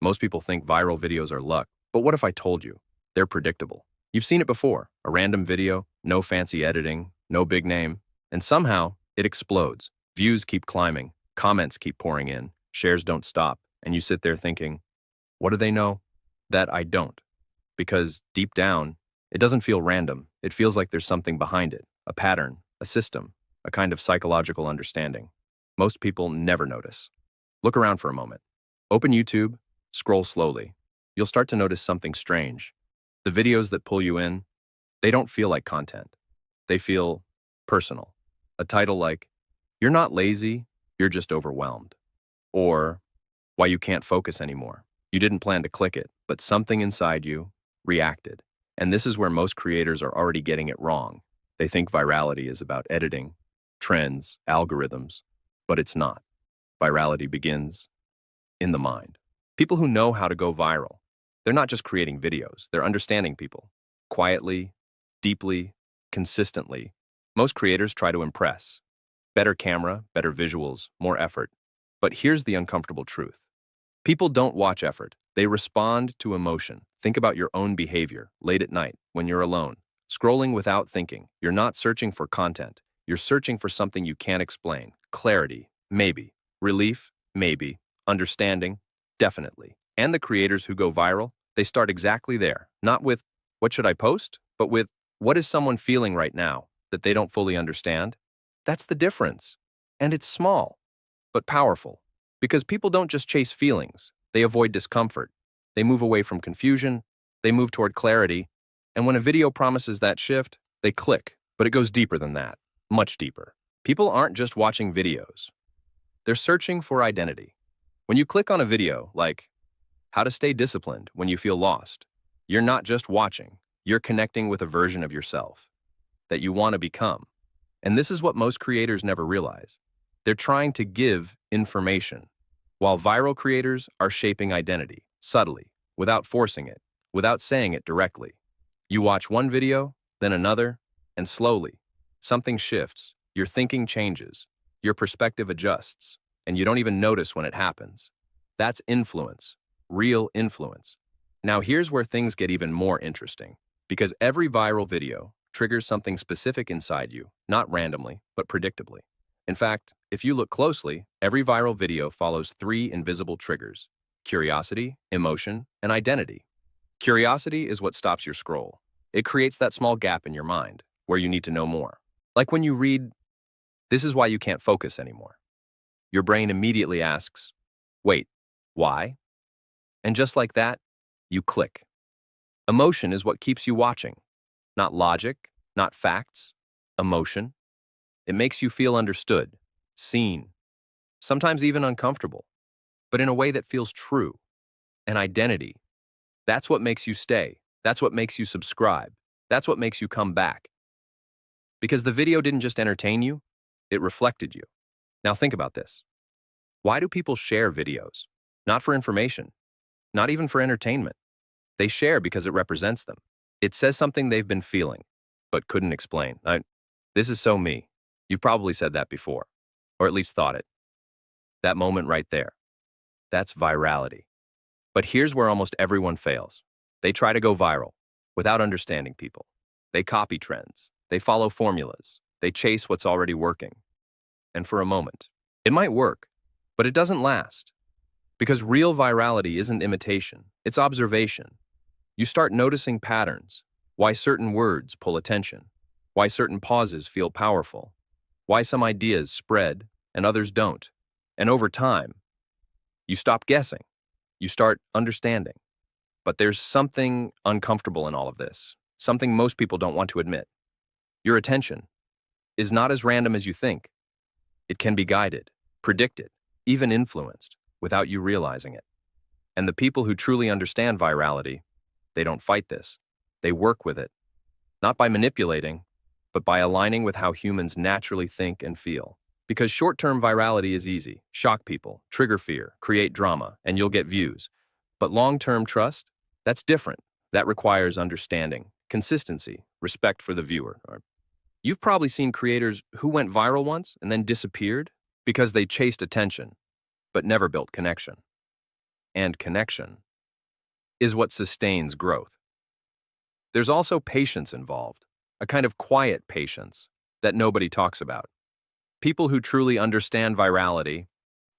Most people think viral videos are luck, but what if I told you? They're predictable. You've seen it before. A random video, no fancy editing, no big name, and somehow it explodes. Views keep climbing, comments keep pouring in, shares don't stop, and you sit there thinking, what do they know? That I don't. Because deep down, it doesn't feel random. It feels like there's something behind it, a pattern, a system, a kind of psychological understanding. Most people never notice. Look around for a moment. Open YouTube, scroll slowly. You'll start to notice something strange. The videos that pull you in, they don't feel like content. They feel personal. A title like, "You're not lazy, you're just overwhelmed." Or, "Why you can't focus anymore." You didn't plan to click it, but something inside you reacted. And this is where most creators are already getting it wrong. They think virality is about editing, trends, algorithms, but it's not. Virality begins in the mind. People who know how to go viral, they're not just creating videos, they're understanding people. Quietly, deeply, consistently. Most creators try to impress. Better camera, better visuals, more effort. But here's the uncomfortable truth. People don't watch effort. They respond to emotion. Think about your own behavior late at night when you're alone, scrolling without thinking. You're not searching for content. You're searching for something you can't explain. Clarity, maybe. Relief, maybe. Understanding, definitely. And the creators who go viral, they start exactly there. Not with, what should I post? But with, what is someone feeling right now that they don't fully understand? That's the difference. And it's small, but powerful. Because people don't just chase feelings, they avoid discomfort. They move away from confusion, they move toward clarity, and when a video promises that shift, they click. But it goes deeper than that, much deeper. People aren't just watching videos. They're searching for identity. When you click on a video like, how to stay disciplined when you feel lost, you're not just watching, you're connecting with a version of yourself that you want to become. And this is what most creators never realize. They're trying to give information, while viral creators are shaping identity, subtly, without forcing it, without saying it directly. You watch one video, then another, and slowly, something shifts, your thinking changes, your perspective adjusts, and you don't even notice when it happens. That's influence, real influence. Now here's where things get even more interesting, because every viral video triggers something specific inside you, not randomly, but predictably. In fact, if you look closely, every viral video follows three invisible triggers: curiosity, emotion, and identity. Curiosity is what stops your scroll. It creates that small gap in your mind where you need to know more. Like when you read, "This is why you can't focus anymore." Your brain immediately asks, "Wait, why?" And just like that, you click. Emotion is what keeps you watching. Not logic, not facts. Emotion. It makes you feel understood, seen, sometimes even uncomfortable, but in a way that feels true. An identity. That's what makes you stay. That's what makes you subscribe. That's what makes you come back. Because the video didn't just entertain you, it reflected you. Now think about this. Why do people share videos? Not for information, not even for entertainment. They share because it represents them. It says something they've been feeling, but couldn't explain. This is so me. You've probably said that before, or at least thought it. That moment right there. That's virality. But here's where almost everyone fails. They try to go viral without understanding people. They copy trends. They follow formulas. They chase what's already working. And for a moment, it might work, but it doesn't last. Because real virality isn't imitation, it's observation. You start noticing patterns, why certain words pull attention, why certain pauses feel powerful, why some ideas spread and others don't. And over time, you stop guessing. You start understanding. But there's something uncomfortable in all of this, something most people don't want to admit. Your attention is not as random as you think. It can be guided, predicted, even influenced without you realizing it. And the people who truly understand virality, they don't fight this. They work with it, not by manipulating, but by aligning with how humans naturally think and feel. Because short-term virality is easy. Shock people, trigger fear, create drama, and you'll get views. But long-term trust, that's different. That requires understanding, consistency, respect for the viewer. You've probably seen creators who went viral once and then disappeared because they chased attention, but never built connection. and connection is what sustains growth. There's also patience involved, a kind of quiet patience that nobody talks about. People who truly understand virality,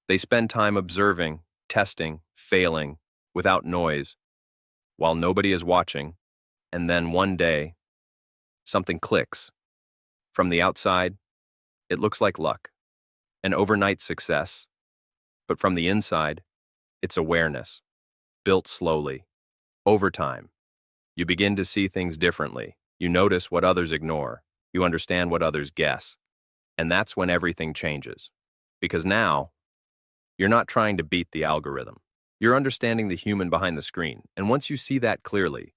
they spend time observing, testing, failing, without noise, while nobody is watching, and then one day, something clicks. From the outside, it looks like luck, an overnight success, but from the inside, it's awareness, built slowly, over time. You begin to see things differently. You notice what others ignore. You understand what others guess. And that's when everything changes. Because now, you're not trying to beat the algorithm. You're understanding the human behind the screen. And once you see that clearly,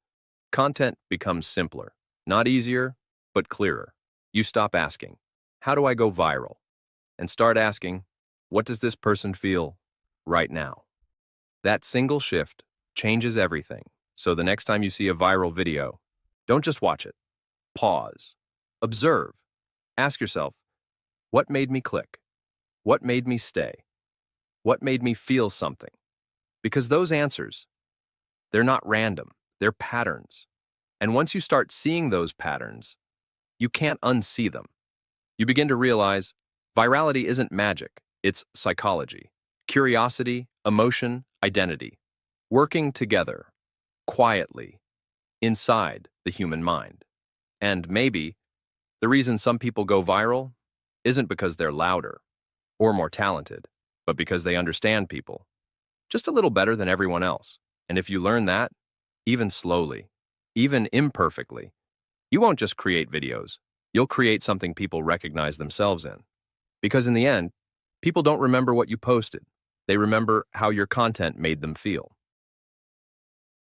content becomes simpler. Not easier, but clearer. You stop asking, how do I go viral? And start asking, what does this person feel right now? That single shift changes everything. So the next time you see a viral video, don't just watch it. Pause. Observe. Ask yourself, what made me click? What made me stay? What made me feel something? Because those answers, they're not random. They're patterns. And once you start seeing those patterns, you can't unsee them. You begin to realize virality isn't magic. It's psychology, curiosity, emotion, identity, working together, quietly, inside the human mind. And maybe the reason some people go viral isn't because they're louder or more talented, but because they understand people just a little better than everyone else. And if you learn that, even slowly, even imperfectly, you won't just create videos. You'll create something people recognize themselves in. Because in the end, people don't remember what you posted. They remember how your content made them feel.